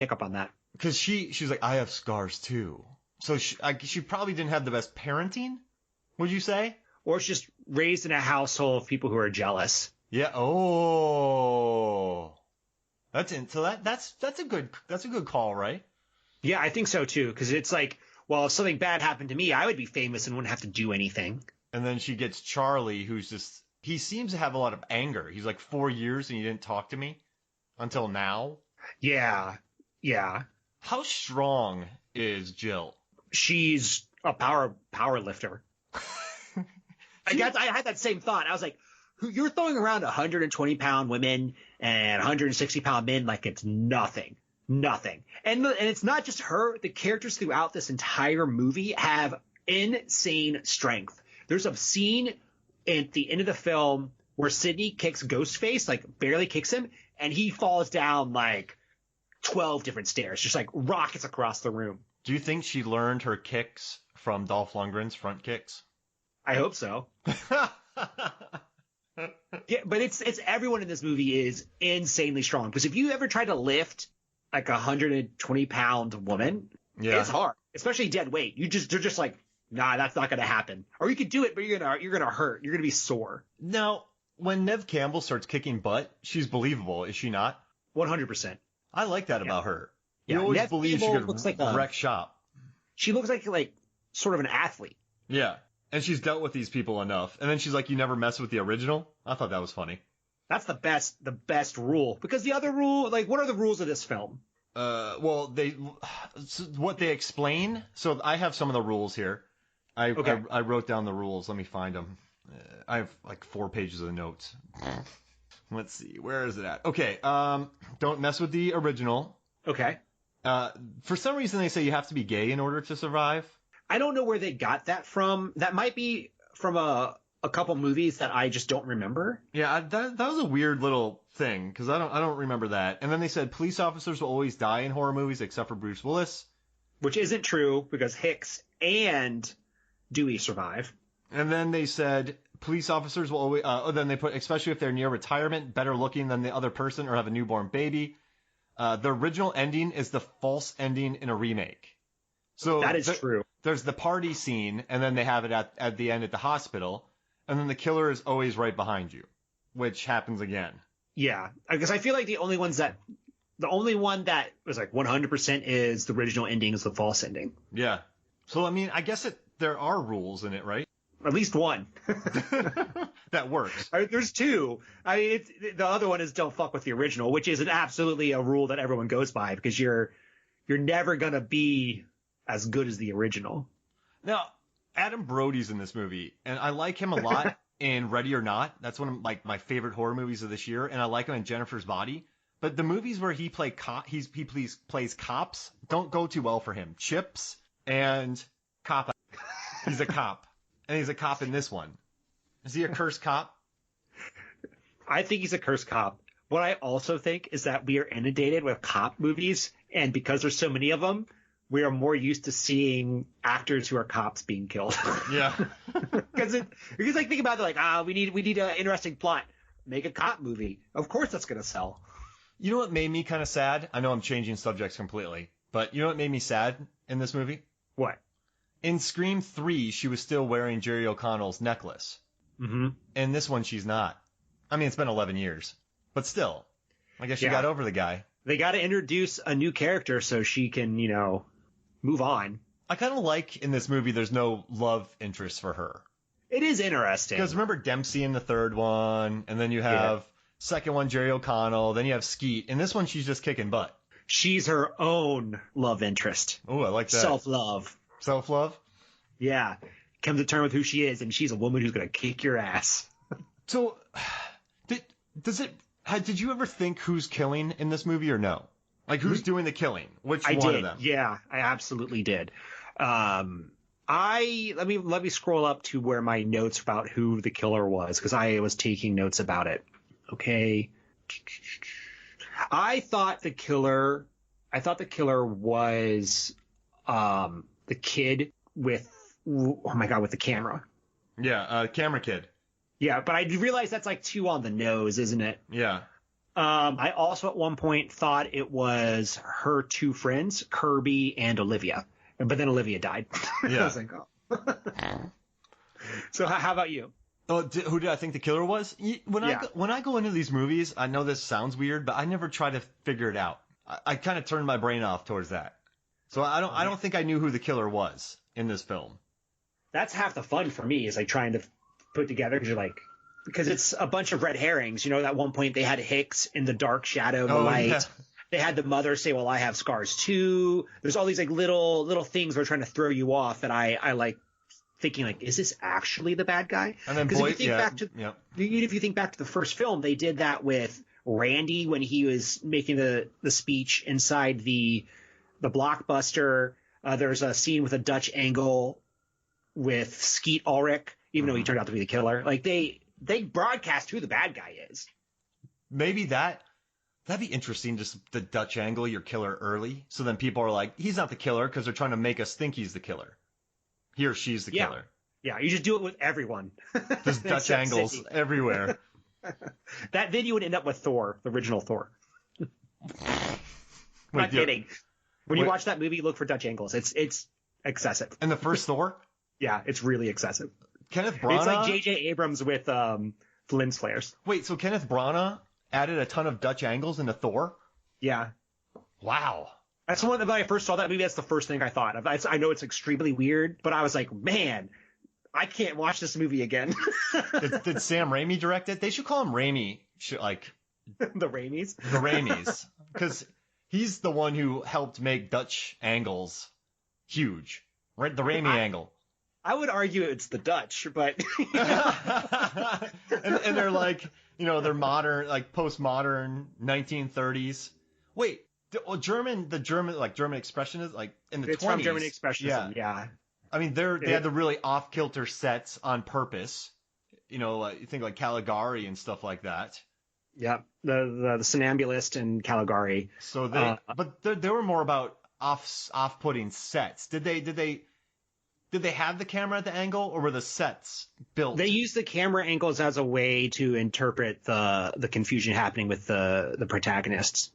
pick up on that. Because she's like, I have scars too. So she probably didn't have the best parenting, would you say? Or it's just raised in a household of people who are jealous. Yeah. Oh, that's a good call, right? Yeah, I think so too. Because it's like, well, if something bad happened to me, I would be famous and wouldn't have to do anything. And then she gets Charlie, he seems to have a lot of anger. He's like 4 years and you didn't talk to me until now. Yeah. Yeah. How strong is Jill? She's a power lifter. I had that same thought. I was like, you're throwing around 120-pound women and 160-pound men like it's nothing. Nothing. And it's not just her. The characters throughout this entire movie have insane strength. There's a scene at the end of the film where Sydney kicks Ghostface, like barely kicks him, and he falls down like 12 different stairs, just like rockets across the room. Do you think she learned her kicks from Dolph Lundgren's front kicks? I hope so. Yeah, but it's everyone in this movie is insanely strong. Because if you ever try to lift like a 120-pound woman, it's hard, especially dead weight. They're just like, nah, that's not gonna happen. Or you could do it, but you're gonna hurt. You're gonna be sore. Now, when Neve Campbell starts kicking butt, she's believable, is she not? 100%. I like that about her. Yeah, You always Neve believe she Campbell could looks like wreck shop. She looks like sort of an athlete. Yeah. And she's dealt with these people enough. And then she's like, you never mess with the original? I thought that was funny. That's the best rule. Because the other rule, like, what are the rules of this film? Well, what they explain. So I have some of the rules here. I wrote down the rules. Let me find them. I have like 4 pages of notes. Let's see. Where is it at? Okay. Don't mess with the original. Okay. For some reason, they say you have to be gay in order to survive. I don't know where they got that from. That might be from a couple movies that I just don't remember. Yeah, that was a weird little thing because I don't remember that. And then they said police officers will always die in horror movies except for Bruce Willis, which isn't true because Hicks and Dewey survive. And then they said police officers will always. Then they put especially if they're near retirement, better looking than the other person, or have a newborn baby. The original ending is the false ending in a remake. So that is true. There's the party scene, and then they have it at the end at the hospital, and then the killer is always right behind you, which happens again. Yeah, because I feel like the only one that was like 100% is the original ending is the false ending. Yeah. So I mean, I guess there are rules in it, right? At least one. That works. There's 2. I mean, the other one is don't fuck with the original, which is absolutely a rule that everyone goes by because you're never gonna be as good as the original. Now, Adam Brody's in this movie, and I like him a lot in Ready or Not. That's one of my favorite horror movies of this year, and I like him in Jennifer's Body. But the movies where he plays cops don't go too well for him. Chips and Cop. He's a cop, and he's a cop in this one. Is he a cursed cop? I think he's a cursed cop. What I also think is that we are inundated with cop movies, and because there's so many of them, we are more used to seeing actors who are cops being killed. Yeah. Because like think about it, like we need an interesting plot. Make a cop movie. Of course that's gonna sell. You know what made me kind of sad? I know I'm changing subjects completely, but you know what made me sad in this movie? What? In Scream 3, she was still wearing Jerry O'Connell's necklace. Mm-hmm. In this one, she's not. I mean, it's been 11 years, but still, I guess she got over the guy. They got to introduce a new character so she can, move on. I kind of like in this movie there's no love interest for her. It is interesting. Because remember Dempsey in the third one, and then you have second one Jerry O'Connell, then you have Skeet. In this one, she's just kicking butt. She's her own love interest. Oh, I like that. Self-love. Self-love? Yeah. Come to terms with who she is, and she's a woman who's going to kick your ass. So, did you ever think who's killing in this movie or no? Like, who's doing the killing? Which one of them? Yeah, I absolutely did. Let me scroll up to where my notes about who the killer was, because I was taking notes about it. Okay. I thought the killer was the kid with the camera. Yeah, camera kid. Yeah, but I realize that's like too on the nose, isn't it? Yeah. I also at one point thought it was her two friends, Kirby and Olivia, but then Olivia died. I Yeah. was like, oh. So how about you? Oh, who did I think the killer was? Yeah. When I go into these movies, I know this sounds weird, but I never try to figure it out. I kind of turn my brain off towards that. So I don't think I knew who the killer was in this film. That's half the fun for me is like trying to put together because it's a bunch of red herrings. You know, at one point they had Hicks in the dark shadow, the light. Yeah. They had the mother say, "Well, I have scars too." There's all these like little things we're trying to throw you off that I like thinking like, is this actually the bad guy? And then Because if you think back to the first film, they did that with Randy when he was making the speech inside the Blockbuster. There's a scene with a Dutch angle with Skeet Ulrich, even though he turned out to be the killer. Like they broadcast who the bad guy is. Maybe that'd be interesting, just the Dutch angle your killer early. So then people are like, he's not the killer because they're trying to make us think he's the killer. He or she's the killer. Yeah, you just do it with everyone. There's Dutch angles Cindy. everywhere. Then you would end up with Thor, the original Thor. Not kidding. When you watch that movie, look for Dutch angles. It's excessive. And the first Thor? Yeah, it's really excessive. Kenneth Branagh? It's like J.J. Abrams with lens flares. Wait, so Kenneth Branagh added a ton of Dutch angles into Thor? Yeah. Wow. That's when I first saw that movie. That's the first thing I thought of. I know it's extremely weird, but I was like, man, I can't watch this movie again. Did Sam Raimi direct it? They should call him Raimi, The Raimis? The Raimis. Because he's the one who helped make Dutch angles huge. Right? The Raimi angle. I would argue it's the Dutch, but and they're like, they're modern, like postmodern 1930s. Wait, the German expressionists, like in the 20s. It's from German expressionism. Yeah. I mean, they had the really off-kilter sets on purpose. You think like Caligari and stuff like that. Yeah, the Somnambulist and Caligari. So but they were more about off-putting sets. Did they have the camera at the angle, or were the sets built? They used the camera angles as a way to interpret the confusion happening with the protagonists.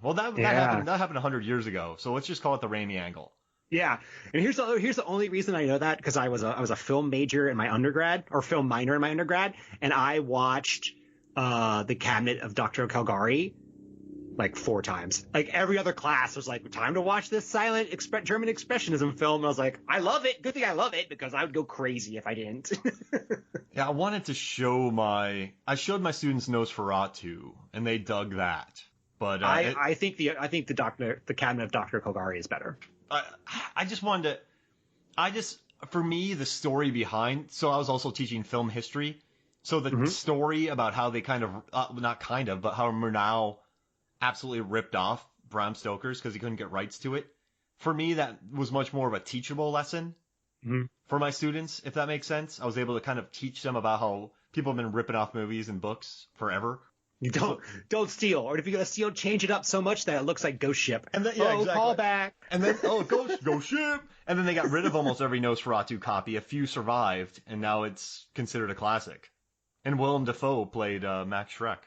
Well, that happened 100 years ago. So let's just call it the Raimi angle. Yeah, and here's the only reason I know that, because I was a film major in my undergrad, or film minor in my undergrad, and I watched The Cabinet of Dr. Caligari like 4 times. Like every other class was like, time to watch this silent German expressionism film. And I was like, I love it. Good thing I love it, because I would go crazy if I didn't. Yeah, I wanted to I showed my students Nosferatu, and they dug that. But I think the Cabinet of Dr. Caligari is better. For me, the story behind, so I was also teaching film history. So the story about how they but how Murnau absolutely ripped off Bram Stoker's because he couldn't get rights to it. For me, that was much more of a teachable lesson for my students, if that makes sense. I was able to kind of teach them about how people have been ripping off movies and books forever. You don't steal, or if you're gonna steal, change it up so much that it looks like Ghost Ship. And then, exactly. Call back. And then Ghost Ship. And then they got rid of almost every Nosferatu copy. A few survived, and now it's considered a classic. And Willem Dafoe played Max Schreck,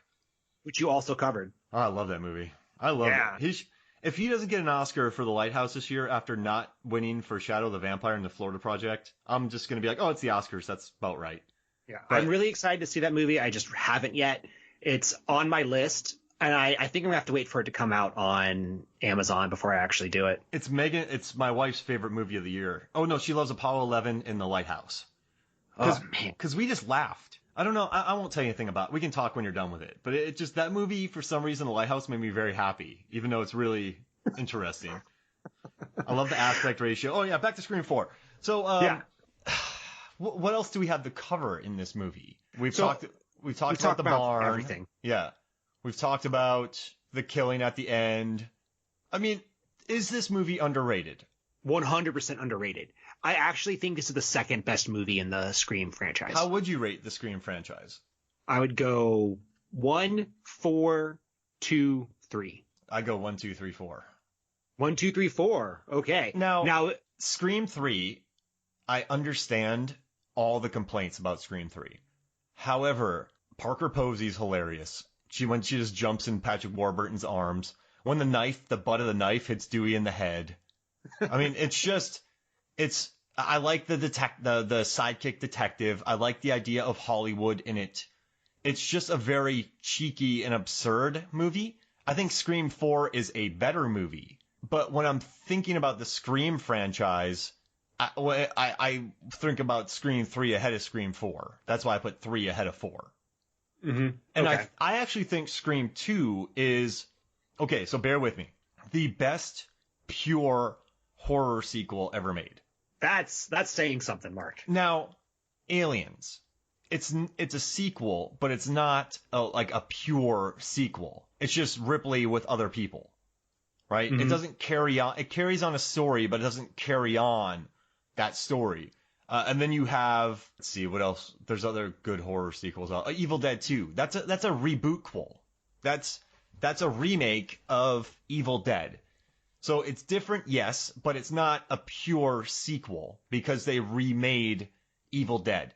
which you also covered. Oh, I love that movie. I love it. If he doesn't get an Oscar for The Lighthouse this year after not winning for Shadow the Vampire and the Florida Project, I'm just gonna be like, oh, it's the Oscars. That's about right. Yeah, but I'm really excited to see that movie. I just haven't yet. It's on my list, and I think I'm going to have to wait for it to come out on Amazon before I actually do it. It's my wife's favorite movie of the year. Oh, no, she loves Apollo 11 and The Lighthouse. Oh, man. Because we just laughed. I don't know. I won't tell you anything about it. We can talk when you're done with it. But it just, that movie, for some reason, The Lighthouse made me very happy, even though it's really interesting. I love the aspect ratio. Oh, yeah, back to Scream 4. So, what else do we have to cover in this movie? We've talked about the barn. Everything. Yeah. We've talked about the killing at the end. I mean, is this movie underrated? 100% underrated. I actually think this is the second best movie in the Scream franchise. How would you rate the Scream franchise? I would go 1, 4, 2, 3. I go 1, 2, 3, 4. 1, 2, 3, 4. Okay. Now Scream 3, I understand all the complaints about Scream 3. However, Parker Posey's hilarious. when she just jumps in Patrick Warburton's arms. When the butt of the knife hits Dewey in the head. I mean, I like the sidekick detective. I like the idea of Hollywood in it. It's just a very cheeky and absurd movie. I think Scream 4 is a better movie. But when I'm thinking about the Scream franchise, I think about Scream 3 ahead of Scream 4. That's why I put 3 ahead of 4. Mm-hmm. And okay. I actually think Scream 2 is, okay, so bear with me, the best pure horror sequel ever made. That's saying something, Mark. Now, Aliens. It's a sequel, but it's not like a pure sequel. It's just Ripley with other people, right? Mm-hmm. It doesn't carry on. It carries on a story, but it doesn't carry on that story. And then you have, let's see, what else? There's other good horror sequels. Evil Dead 2. That's a reboot-quel. That's a remake of Evil Dead. So it's different, yes, but it's not a pure sequel because they remade Evil Dead.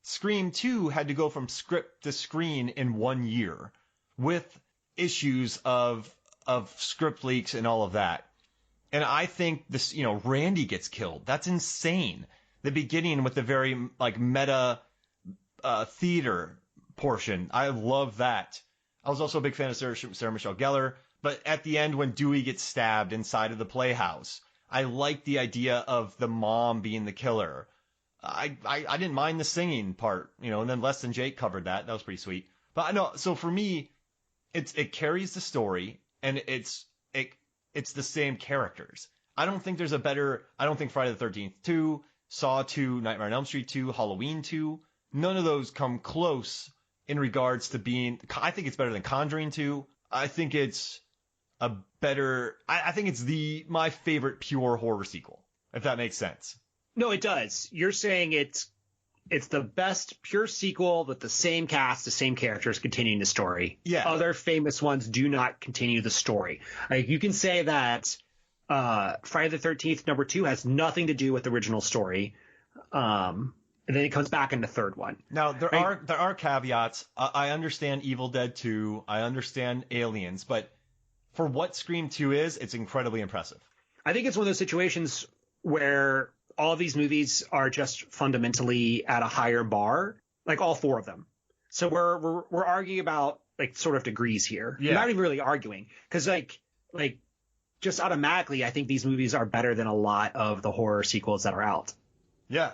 Scream 2 had to go from script to screen in 1 year with issues of script leaks and all of that. And I think this, Randy gets killed. That's insane. The beginning with the very meta theater portion. I love that. I was also a big fan of Sarah Michelle Gellar. But at the end, when Dewey gets stabbed inside of the playhouse, I like the idea of the mom being the killer. I didn't mind the singing part, and then Less Than Jake covered that. That was pretty sweet. But I know, so for me, it carries the story, and it's the same characters. I don't think Friday the 13th 2, Saw 2, Nightmare on Elm Street 2, Halloween 2, none of those come close in regards to being, I think it's better than Conjuring 2. I think it's I think it's my favorite pure horror sequel, if that makes sense. No, it does. You're saying it's the best pure sequel with the same cast, the same characters continuing the story. Yeah. Other famous ones do not continue the story. Like, you can say that Friday the 13th number 2 has nothing to do with the original story. And then it comes back in the third one. Now, there are caveats. I understand Evil Dead 2. I understand Aliens. But for what Scream 2 is, it's incredibly impressive. I think it's one of those situations where all of these movies are just fundamentally at a higher bar, like all 4 of them. So we're arguing about sort of degrees here. Yeah. We're not even really arguing because like just automatically, I think these movies are better than a lot of the horror sequels that are out. Yeah,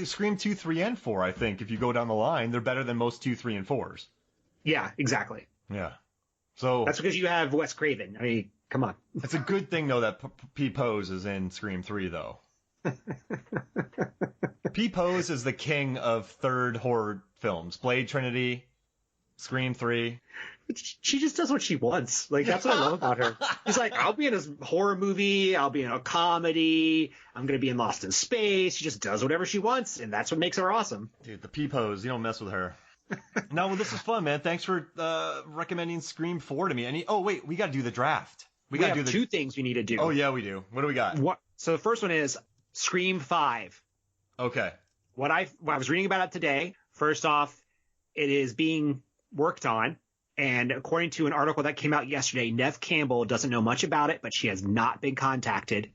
Scream 2, 3, and 4, I think, if you go down the line, they're better than most 2, 3, and 4s. Yeah, exactly. Yeah. So that's because you have Wes Craven. I mean, come on. It's a good thing, though, that P. Pose is in Scream 3, though. P. Pose is the king of third horror films. Blade Trinity, Scream 3. She just does what she wants. That's what I love about her. She's like, I'll be in a horror movie. I'll be in a comedy. I'm going to be in Lost in Space. She just does whatever she wants, and that's what makes her awesome. Dude, the P-Pose. You don't mess with her. No, well, this is fun, man. Thanks for recommending Scream 4 to me. Oh, wait, we got to do the draft. We got to do 2 things we need to do. Oh, yeah, we do. What do we got? So the first one is Scream 5. Okay. What I was reading about it today, first off, it is being worked on. And according to an article that came out yesterday, Neve Campbell doesn't know much about it, but she has not been contacted.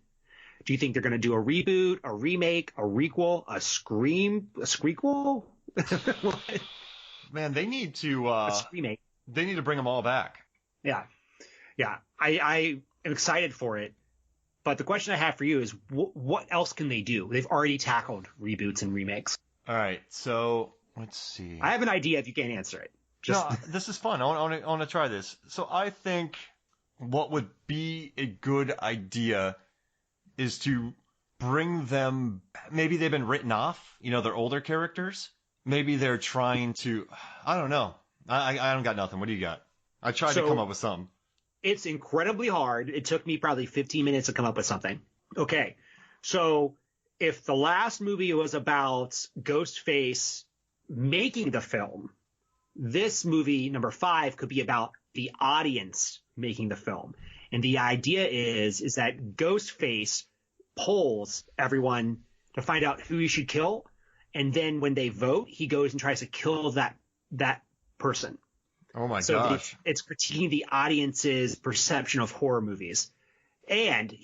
Do you think they're going to do a reboot, a remake, a requel, a squeakquel? Man, they need to remake. They need to bring them all back. Yeah. I am excited for it. But the question I have for you is, what else can they do? They've already tackled reboots and remakes. All right, so let's see. I have an idea if you can't answer it. No, this is fun. I want to try this. So I think what would be a good idea is to bring them. Maybe they've been written off. They're older characters. Maybe they're trying to. I don't know. I don't got nothing. What do you got? I tried to come up with something. It's incredibly hard. It took me probably 15 minutes to come up with something. Okay, so if the last movie was about Ghostface making the film, this movie, number 5, could be about the audience making the film. And the idea is that Ghostface polls everyone to find out who he should kill. And then when they vote, he goes and tries to kill that person. Oh my So gosh. it's critiquing the audience's perception of horror movies. And